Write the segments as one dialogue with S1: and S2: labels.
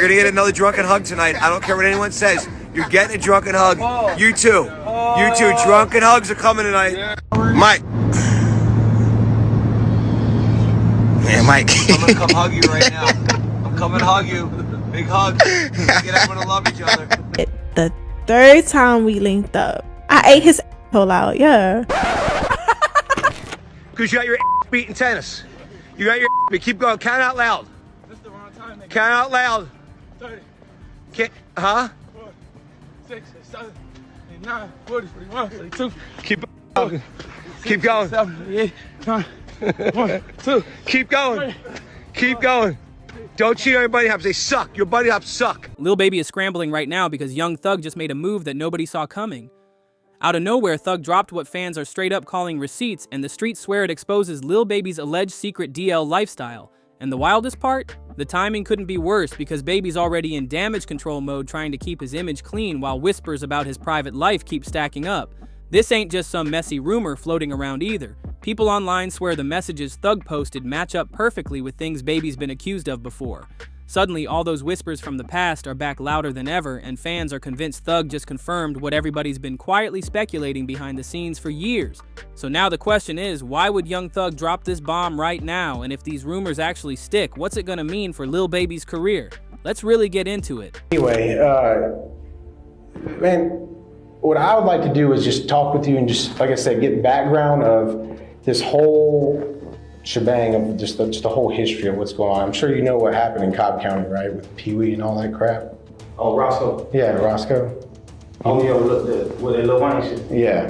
S1: gonna get another drunken hug tonight. I don't care what anyone says. You're getting a drunken hug. You too. You too. Drunken hugs are coming tonight. Mike. Man, Mike. I'm gonna come hug you right now. I'm coming to hug you. Big hug. Get up and love each other.
S2: The third time we linked up, I ate his asshole out. Yeah.
S1: Because you got your ass beat in tennis. You got your ass beat. Keep going. Count out loud.
S3: That's the wrong time. Nigga.
S1: Count out loud.
S3: 30.
S1: Can't, huh?
S3: 4, 6, 7, 8, 9, 40, 41, 42.
S1: Keep going. Keep going.
S3: 7, 8, 9, 1, 2.
S1: Keep going. Keep going. Don't cheat on your buddy hops. They suck. Your buddy hops suck.
S4: Lil Baby is scrambling right now because Young Thug just made a move that nobody saw coming. Out of nowhere, Thug dropped what fans are straight up calling receipts, and the streets swear it exposes Lil Baby's alleged secret DL lifestyle. And the wildest part? The timing couldn't be worse because Baby's already in damage control mode trying to keep his image clean while whispers about his private life keep stacking up. This ain't just some messy rumor floating around either. People online swear the messages Thug posted match up perfectly with things Baby's been accused of before. Suddenly, all those whispers from the past are back louder than ever, and fans are convinced Thug just confirmed what everybody's been quietly speculating behind the scenes for years. So now the question is, why would Young Thug drop this bomb right now? And if these rumors actually stick, what's it gonna mean for Lil Baby's career? Let's really get into it.
S5: Anyway, man, what I would like to do is just talk with you and just, like I said, get background of this whole shebang of just the whole history of what's going on. I'm sure you know what happened in Cobb County, right, with Pee Wee and all that crap.
S6: Oh, Roscoe.
S5: Yeah, Roscoe.
S6: Oh, yeah, with that Lil Wayne shit.
S5: Yeah.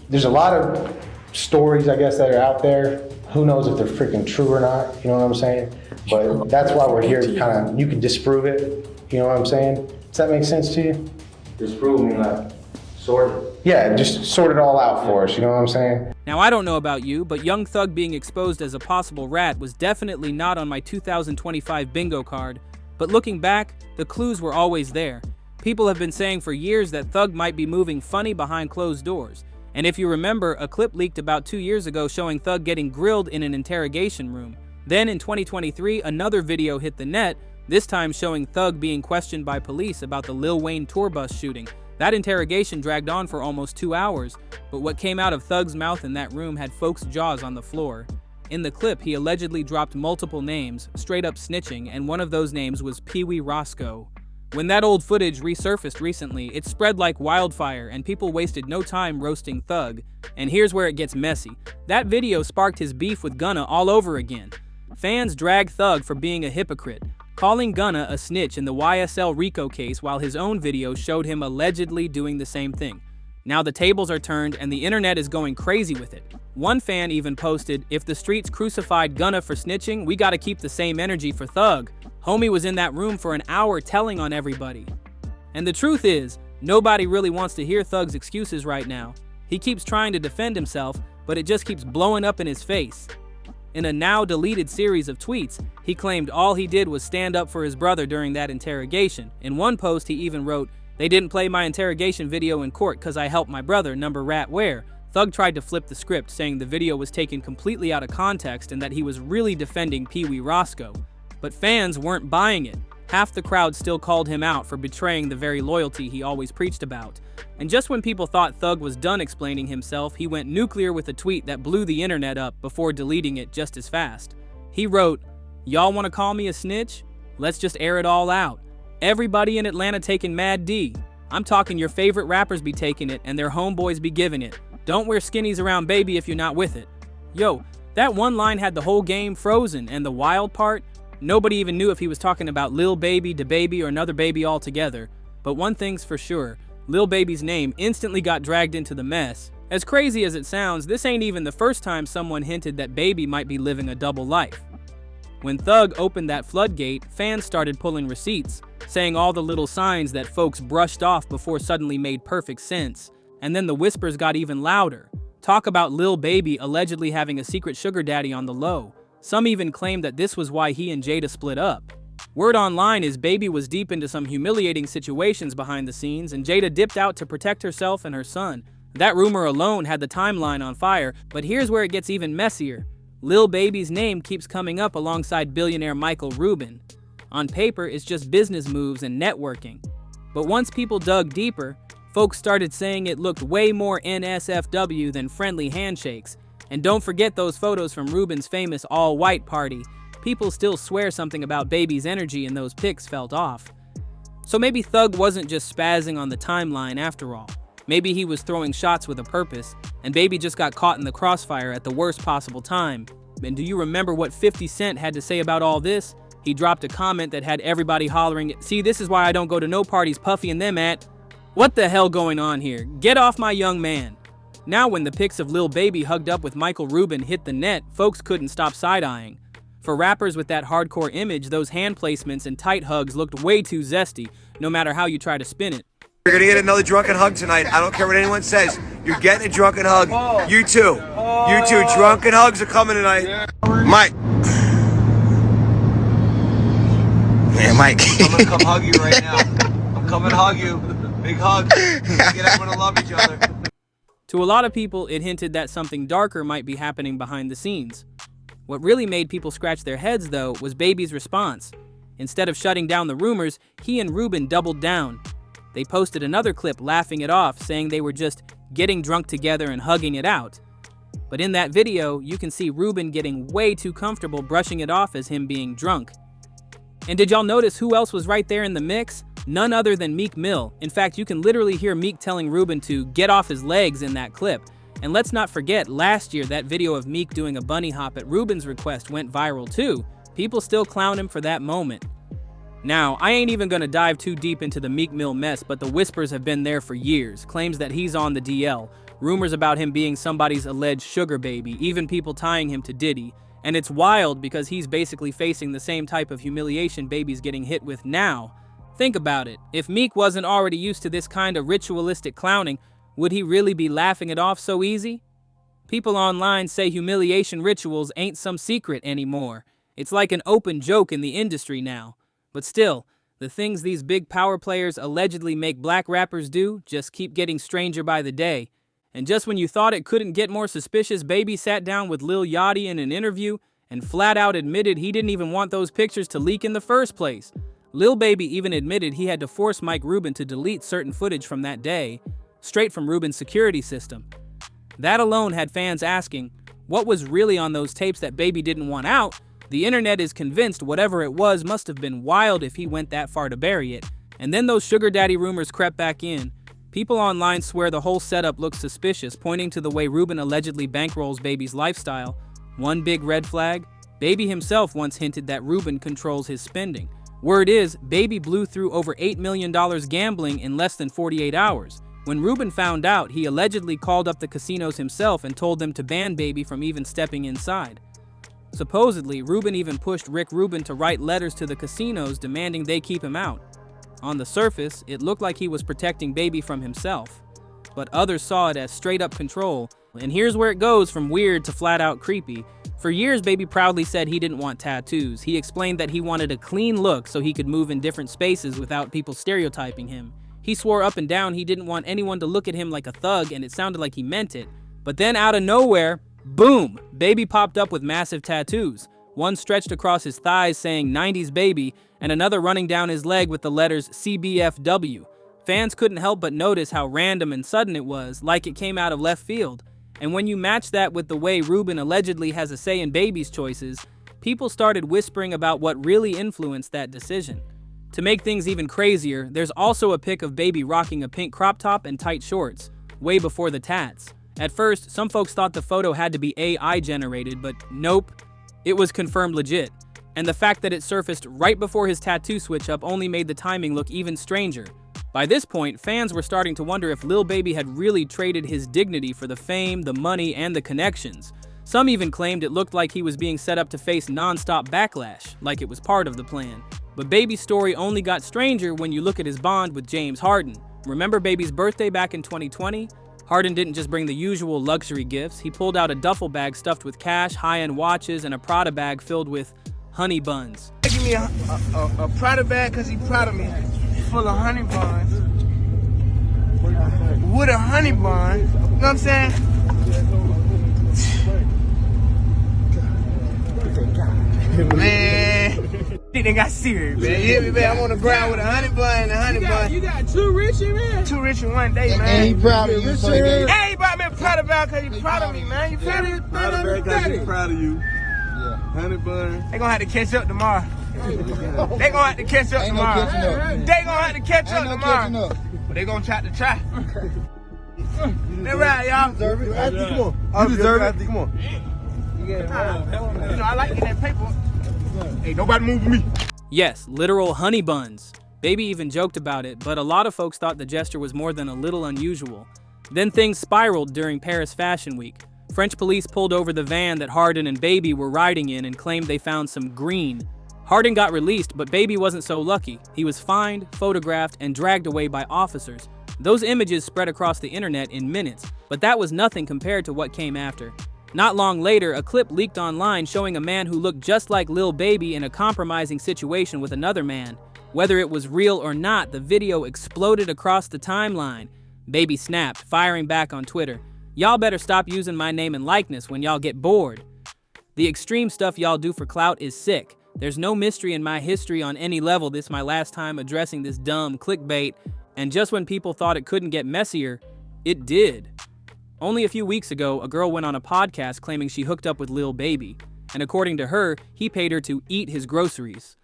S5: There's a lot of stories, I guess, that are out there. Who knows if they're freaking true or not, you know what I'm saying? But that's why we're here to kind of, you can disprove it, you know what I'm saying? Does that make sense to you?
S6: Disprove me, like, sort of.
S5: Yeah, just sort it all out for us, you know what I'm saying?
S4: Now, I don't know about you, but Young Thug being exposed as a possible rat was definitely not on my 2025 bingo card. But looking back, the clues were always there. People have been saying for years that Thug might be moving funny behind closed doors. And if you remember, a clip leaked about 2 years ago showing Thug getting grilled in an interrogation room. Then in 2023, another video hit the net, this time showing Thug being questioned by police about the Lil Wayne tour bus shooting. That interrogation dragged on for almost 2 hours, but what came out of Thug's mouth in that room had folks' jaws on the floor. In the clip, he allegedly dropped multiple names, straight up snitching, and one of those names was Pee Wee Roscoe. When that old footage resurfaced recently, it spread like wildfire and people wasted no time roasting Thug. And here's where it gets messy. That video sparked his beef with Gunna all over again. Fans dragged Thug for being a hypocrite, calling Gunna a snitch in the YSL RICO case while his own video showed him allegedly doing the same thing. Now the tables are turned and the internet is going crazy with it. One fan even posted, "If the streets crucified Gunna for snitching, we gotta keep the same energy for Thug. Homie was in that room for an hour telling on everybody." And the truth is, nobody really wants to hear Thug's excuses right now. He keeps trying to defend himself, but it just keeps blowing up in his face. In a now deleted series of tweets, he claimed all he did was stand up for his brother during that interrogation. In one post, he even wrote, "They didn't play my interrogation video in court cause I helped my brother, number rat where?" Thug tried to flip the script, saying the video was taken completely out of context and that he was really defending Pee Wee Roscoe. But fans weren't buying it. Half the crowd still called him out for betraying the very loyalty he always preached about. And just when people thought Thug was done explaining himself, he went nuclear with a tweet that blew the internet up before deleting it just as fast. He wrote, "Y'all wanna call me a snitch? Let's just air it all out. Everybody in Atlanta taking Mad D. I'm talking your favorite rappers be taking it and their homeboys be giving it. Don't wear skinnies around Baby if you're not with it." Yo, that one line had the whole game frozen, and the wild part? Nobody even knew if he was talking about Lil Baby, DaBaby, or another baby altogether. But one thing's for sure, Lil Baby's name instantly got dragged into the mess. As crazy as it sounds, this ain't even the first time someone hinted that Baby might be living a double life. When Thug opened that floodgate, fans started pulling receipts, saying all the little signs that folks brushed off before suddenly made perfect sense. And then the whispers got even louder. Talk about Lil Baby allegedly having a secret sugar daddy on the low. Some even claimed that this was why he and Jada split up. Word online is Baby was deep into some humiliating situations behind the scenes, and Jada dipped out to protect herself and her son. That rumor alone had the timeline on fire, but here's where it gets even messier. Lil Baby's name keeps coming up alongside billionaire Michael Rubin. On paper, it's just business moves and networking. But once people dug deeper, folks started saying it looked way more NSFW than friendly handshakes. And don't forget those photos from Ruben's famous all-white party. People still swear something about Baby's energy in those pics felt off. So maybe Thug wasn't just spazzing on the timeline after all. Maybe he was throwing shots with a purpose, and Baby just got caught in the crossfire at the worst possible time. And do you remember what 50 Cent had to say about all this? He dropped a comment that had everybody hollering, "See, this is why I don't go to no parties Puffy and them at." What the hell going on here? Get off my young man. Now when the pics of Lil Baby hugged up with Michael Rubin hit the net, folks couldn't stop side-eyeing. For rappers with that hardcore image, those hand placements and tight hugs looked way too zesty, no matter how you try to spin it.
S1: You're gonna get another drunken hug tonight. I don't care what anyone says. You're getting a drunken hug. You too. You too. Drunken hugs are coming tonight. Mike. Man, Mike. I'm gonna come hug you right now. I'm coming to hug you. Big hug. Get everyone to love each other.
S4: To a lot of people, it hinted that something darker might be happening behind the scenes. What really made people scratch their heads, though, was Baby's response. Instead of shutting down the rumors, he and Rubin doubled down. They posted another clip laughing it off, saying they were just getting drunk together and hugging it out. But in that video, you can see Rubin getting way too comfortable brushing it off as him being drunk. And did y'all notice who else was right there in the mix? None other than Meek Mill. In fact, you can literally hear Meek telling Rubin to get off his legs in that clip. And let's not forget, last year that video of Meek doing a bunny hop at Rubin's request went viral too. People still clown him for that moment. Now, I ain't even gonna dive too deep into the Meek Mill mess, but the whispers have been there for years. Claims that he's on the DL, rumors about him being somebody's alleged sugar baby, even people tying him to Diddy. And it's wild because he's basically facing the same type of humiliation Baby's getting hit with now. Think about it. If Meek wasn't already used to this kind of ritualistic clowning, would he really be laughing it off so easy? People online say humiliation rituals ain't some secret anymore. It's like an open joke in the industry now. But still, the things these big power players allegedly make black rappers do just keep getting stranger by the day. And just when you thought it couldn't get more suspicious, Baby sat down with Lil Yachty in an interview and flat out admitted he didn't even want those pictures to leak in the first place. Lil Baby even admitted he had to force Mike Rubin to delete certain footage from that day, straight from Rubin's security system. That alone had fans asking, what was really on those tapes that Baby didn't want out? The internet is convinced whatever it was must have been wild if he went that far to bury it. And then those sugar daddy rumors crept back in. People online swear the whole setup looks suspicious, pointing to the way Rubin allegedly bankrolls Baby's lifestyle. One big red flag, Baby himself once hinted that Rubin controls his spending. Word is, Baby blew through over $8 million gambling in less than 48 hours. When Rubin found out, he allegedly called up the casinos himself and told them to ban Baby from even stepping inside. Supposedly, Rubin even pushed Rick Rubin to write letters to the casinos demanding they keep him out. On the surface, it looked like he was protecting Baby from himself. But others saw it as straight-up control. And here's where it goes from weird to flat-out creepy. For years, Baby proudly said he didn't want tattoos. He explained that he wanted a clean look so he could move in different spaces without people stereotyping him. He swore up and down he didn't want anyone to look at him like a thug, and it sounded like he meant it. But then out of nowhere, boom, Baby popped up with massive tattoos. One stretched across his thighs saying 90s Baby, and another running down his leg with the letters CBFW. Fans couldn't help but notice how random and sudden it was, like it came out of left field. And when you match that with the way Rubin allegedly has a say in Baby's choices, people started whispering about what really influenced that decision. To make things even crazier, there's also a pic of Baby rocking a pink crop top and tight shorts, way before the tats. At first, some folks thought the photo had to be AI generated, but nope, it was confirmed legit. And the fact that it surfaced right before his tattoo switch-up only made the timing look even stranger. By this point, fans were starting to wonder if Lil Baby had really traded his dignity for the fame, the money, and the connections. Some even claimed it looked like he was being set up to face non-stop backlash, like it was part of the plan. But Baby's story only got stranger when you look at his bond with James Harden. Remember Baby's birthday back in 2020? Harden didn't just bring the usual luxury gifts. He pulled out a duffel bag stuffed with cash, high-end watches, and a Prada bag filled with honey buns.
S3: Give me a Prada bag because he's proud of me, full of honey buns. With a honey bun, you know what I'm saying? Man. They got serious, man. You hear me, man? I'm on the ground with a honey bun and a honey bun. You got two Richie, man? Two Richie one day, man.
S7: And he proud of you. So
S3: hey, but man, proud about because he proud of me, man. You feel me?
S7: proud of you. Yeah. Honey bun.
S3: They gonna have to catch up tomorrow. They gonna have to catch up tomorrow. They gonna have to catch up tomorrow. But they gonna try to try. They right, y'all.
S7: You deserve it. Come on.
S3: You know, I like getting that paper. Ain't nobody moving me.
S4: Yes, literal honey buns. Baby even joked about it, but a lot of folks thought the gesture was more than a little unusual. Then things spiraled during Paris Fashion Week. French police pulled over the van that Harden and Baby were riding in and claimed they found some green. Harden got released, but Baby wasn't so lucky. He was fined, photographed, and dragged away by officers. Those images spread across the internet in minutes, but that was nothing compared to what came after. Not long later, a clip leaked online showing a man who looked just like Lil Baby in a compromising situation with another man. Whether it was real or not, the video exploded across the timeline. Baby snapped, firing back on Twitter. Y'all better stop using my name and likeness when y'all get bored. The extreme stuff y'all do for clout is sick. There's no mystery in my history on any level. This is my last time addressing this dumb clickbait, and just when people thought it couldn't get messier, it did. Only a few weeks ago, a girl went on a podcast claiming she hooked up with Lil Baby, and according to her, he paid her to eat his groceries.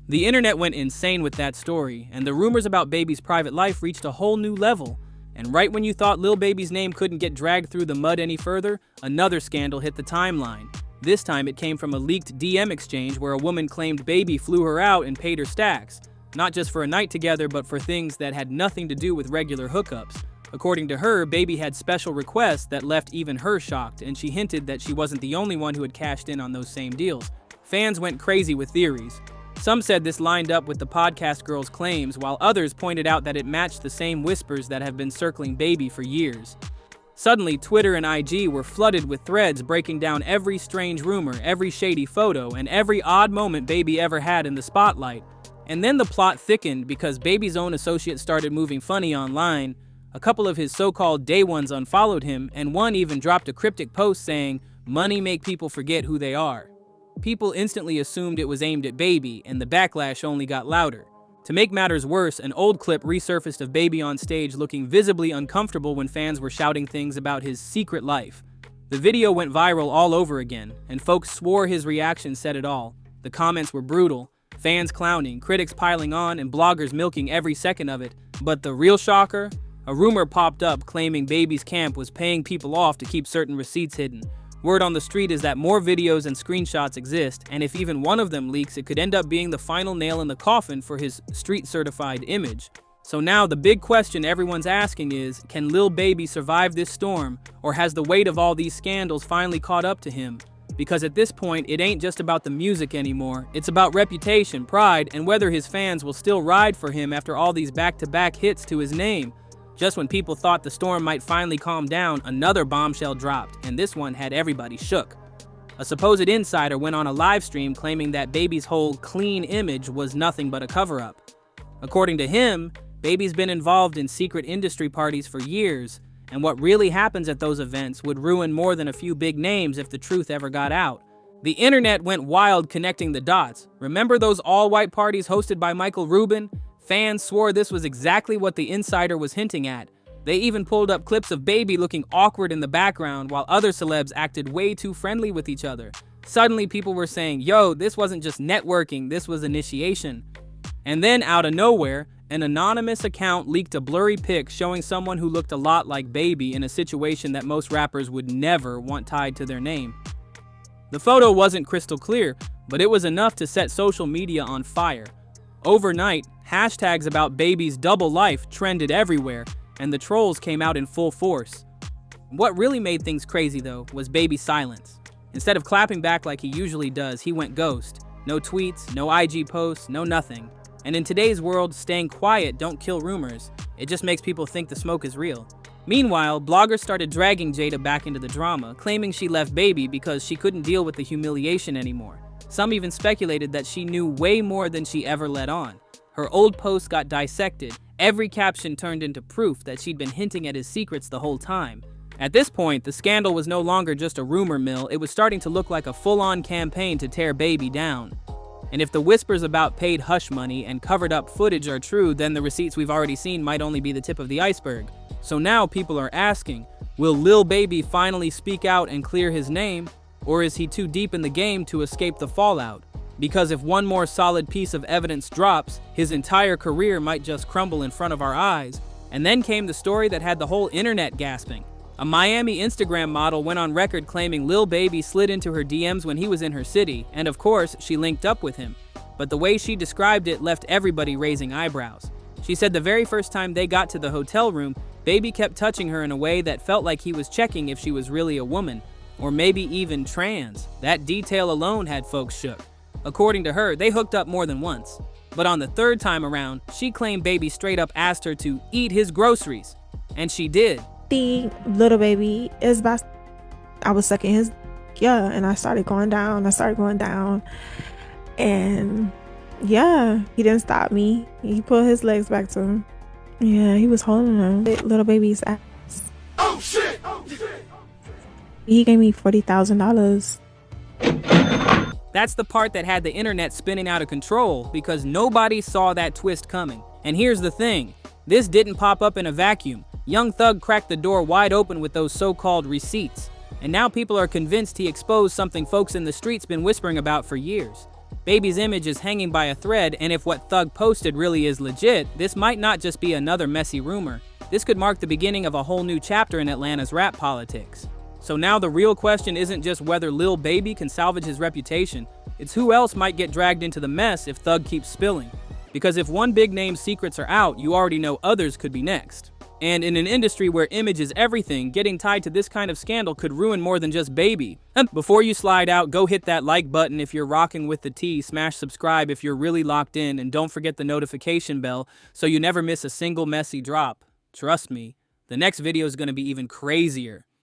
S4: The internet went insane with that story, and the rumors about Baby's private life reached a whole new level. And right when you thought Lil Baby's name couldn't get dragged through the mud any further, another scandal hit the timeline. This time it came from a leaked DM exchange where a woman claimed Baby flew her out and paid her stacks, not just for a night together, but for things that had nothing to do with regular hookups. According to her, Baby had special requests that left even her shocked, and she hinted that she wasn't the only one who had cashed in on those same deals. Fans went crazy with theories. Some said this lined up with the podcast girl's claims, while others pointed out that it matched the same whispers that have been circling Baby for years. Suddenly, Twitter and IG were flooded with threads breaking down every strange rumor, every shady photo, and every odd moment Baby ever had in the spotlight. And then the plot thickened because Baby's own associates started moving funny online. A couple of his so-called day ones unfollowed him, and one even dropped a cryptic post saying, "Money make people forget who they are." People instantly assumed it was aimed at Baby, and the backlash only got louder. To make matters worse, an old clip resurfaced of Baby on stage looking visibly uncomfortable when fans were shouting things about his secret life. The video went viral all over again, and folks swore his reaction said it all. The comments were brutal, fans clowning, critics piling on, and bloggers milking every second of it. But the real shocker? A rumor popped up claiming Baby's camp was paying people off to keep certain receipts hidden. Word on the street is that more videos and screenshots exist, and if even one of them leaks, it could end up being the final nail in the coffin for his street-certified image. So now the big question everyone's asking is, can Lil Baby survive this storm, or has the weight of all these scandals finally caught up to him? Because at this point, it ain't just about the music anymore. It's about reputation, pride, and whether his fans will still ride for him after all these back-to-back hits to his name. Just when people thought the storm might finally calm down, another bombshell dropped, and this one had everybody shook. A supposed insider went on a live stream claiming that Baby's whole clean image was nothing but a cover-up. According to him, Baby's been involved in secret industry parties for years, and what really happens at those events would ruin more than a few big names if the truth ever got out. The internet went wild connecting the dots. Remember those all-white parties hosted by Michael Rubin? Fans swore this was exactly what the insider was hinting at. They even pulled up clips of Baby looking awkward in the background while other celebs acted way too friendly with each other. Suddenly people were saying, yo, this wasn't just networking, this was initiation. And then out of nowhere, an anonymous account leaked a blurry pic showing someone who looked a lot like Baby in a situation that most rappers would never want tied to their name. The photo wasn't crystal clear, but it was enough to set social media on fire. Overnight, hashtags about Baby's double life trended everywhere, and the trolls came out in full force. What really made things crazy, though, was Baby's silence. Instead of clapping back like he usually does, he went ghost. No tweets, no IG posts, no nothing. And in today's world, staying quiet don't kill rumors. It just makes people think the smoke is real. Meanwhile, bloggers started dragging Jada back into the drama, claiming she left Baby because she couldn't deal with the humiliation anymore. Some even speculated that she knew way more than she ever let on. Her old posts got dissected. Every caption turned into proof that she'd been hinting at his secrets the whole time. At this point, the scandal was no longer just a rumor mill, it was starting to look like a full-on campaign to tear Baby down. And if the whispers about paid hush money and covered up footage are true, then the receipts we've already seen might only be the tip of the iceberg. So now people are asking, will Lil Baby finally speak out and clear his name, or is he too deep in the game to escape the fallout? Because if one more solid piece of evidence drops, his entire career might just crumble in front of our eyes. And then came the story that had the whole internet gasping. A Miami Instagram model went on record claiming Lil Baby slid into her DMs when he was in her city, and of course, she linked up with him. But the way she described it left everybody raising eyebrows. She said the very first time they got to the hotel room, Baby kept touching her in a way that felt like he was checking if she was really a woman, or maybe even trans. That detail alone had folks shook. According to her, they hooked up more than once. But on the third time around, she claimed Baby straight up asked her to eat his groceries. And she did.
S2: The Little Baby is about, I was sucking his, yeah, and I started going down. And yeah, he didn't stop me. He pulled his legs back to him. Yeah, he was holding him. Little Baby's ass.
S1: Oh shit!
S2: He gave me $40,000.
S4: That's the part that had the internet spinning out of control because nobody saw that twist coming. And here's the thing, this didn't pop up in a vacuum. Young Thug cracked the door wide open with those so-called receipts. And now people are convinced he exposed something folks in the streets been whispering about for years. Baby's image is hanging by a thread, and if what Thug posted really is legit, this might not just be another messy rumor. This could mark the beginning of a whole new chapter in Atlanta's rap politics. So now the real question isn't just whether Lil Baby can salvage his reputation, it's who else might get dragged into the mess if Thug keeps spilling. Because if one big name's secrets are out, you already know others could be next. And in an industry where image is everything, getting tied to this kind of scandal could ruin more than just Baby. Before you slide out, go hit that like button if you're rocking with the tea, smash subscribe if you're really locked in, and don't forget the notification bell so you never miss a single messy drop. Trust me, the next video is going to be even crazier.